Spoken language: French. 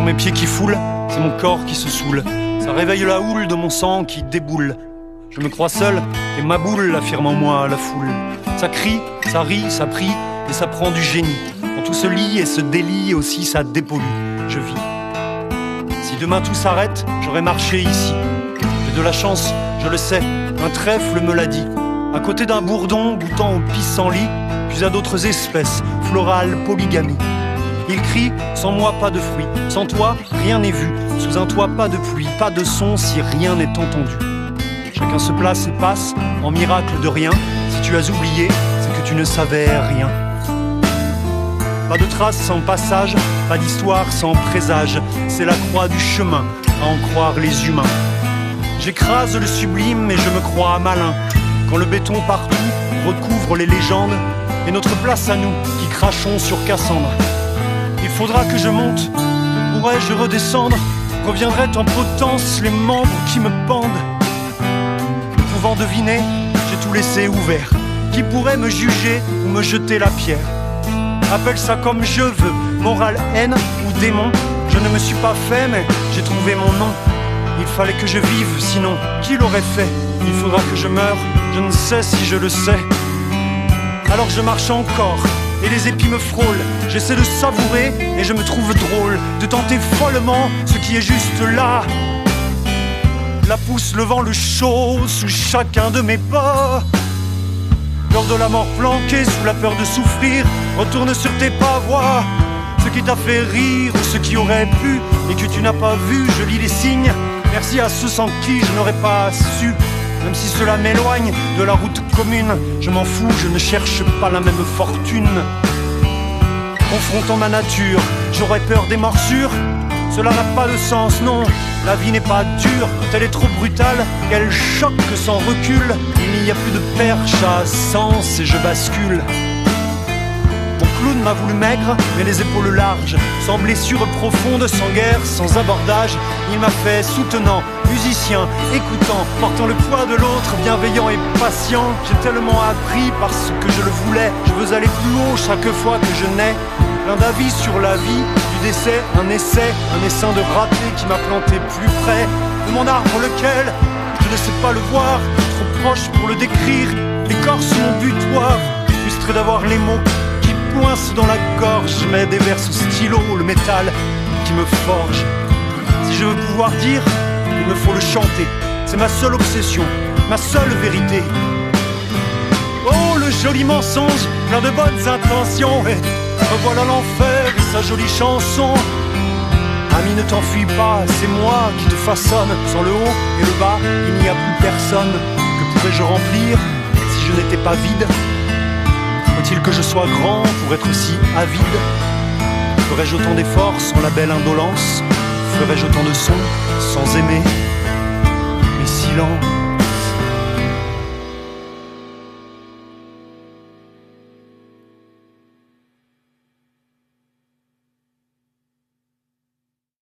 mes pieds qui foulent, c'est mon corps qui se saoule. Ça réveille la houle de mon sang qui déboule. Je me crois seul, et ma boule affirme en moi la foule. Ça crie, ça rit, ça prie, et ça prend du génie. Quand tout se lie et se délie aussi, ça dépollue. Je vis. Si demain tout s'arrête, j'aurais marché ici. J'ai de la chance, je le sais, un trèfle me l'a dit. À côté d'un bourdon goûtant au pissenlit, puis à d'autres espèces, florales, polygamie. Il crie, sans moi pas de fruits, sans toi rien n'est vu. Sous un toit pas de pluie, pas de son si rien n'est entendu. Chacun se place et passe, en miracle de rien. Si tu as oublié, c'est que tu ne savais rien. Pas de traces sans passage, pas d'histoire sans présage. C'est la croix du chemin, à en croire les humains. J'écrase le sublime et je me crois malin. Quand le béton partout recouvre les légendes, et notre place à nous qui crachons sur Cassandre. Il faudra que je monte, pourrais-je redescendre? Reviendraient en potence les membres qui me pendent. Pouvant deviner, j'ai tout laissé ouvert. Qui pourrait me juger ou me jeter la pierre? Appelle ça comme je veux, morale, haine ou démon. Je ne me suis pas fait, mais j'ai trouvé mon nom. Il fallait que je vive, sinon, qui l'aurait fait? Il faudra que je meure, je ne sais si je le sais. Alors je marche encore, et les épis me frôlent. J'essaie de savourer, et je me trouve drôle de tenter follement ce qui est juste là. La pousse le vent le chaud sous chacun de mes pas. Peur de la mort planquée sous la peur de souffrir. Retourne sur tes pavois. Ce qui t'a fait rire ou ce qui aurait pu et que tu n'as pas vu, je lis les signes. Merci à ceux sans qui je n'aurais pas su. Même si cela m'éloigne de la route commune, je m'en fous, je ne cherche pas la même fortune. Confrontant ma nature, j'aurais peur des morsures. Cela n'a pas de sens, non, la vie n'est pas dure. Quand elle est trop brutale, qu'elle choque sans recul, il n'y a plus de perche à sens et je bascule. Mon clown m'a voulu maigre, mais les épaules larges, sans blessure profonde, sans guerre, sans abordage. Il m'a fait soutenant, musicien, écoutant, portant le poids de l'autre, bienveillant et patient. J'ai tellement appris parce que je le voulais. Je veux aller plus haut chaque fois que je nais. Plein d'avis sur la vie, du décès, un essai, un essaim de raté qui m'a planté plus près de mon arbre lequel je ne sais pas le voir, trop proche pour le décrire. L'écorce mon butoir, frustré d'avoir les mots qui coincent dans la gorge. Je mets des vers sous stylo, le métal qui me forge. Si je veux pouvoir dire, il me faut le chanter. C'est ma seule obsession, ma seule vérité. Oh, le joli mensonge, plein de bonnes intentions. Et revoilà l'enfer et sa jolie chanson. Ami, ne t'enfuis pas, c'est moi qui te façonne. Sans le haut et le bas, il n'y a plus personne. Que pourrais-je remplir si je n'étais pas vide? Faut-il que je sois grand pour être si avide? Ferais-je autant d'efforts sans la belle indolence? Ferais-je autant de sons sans aimer?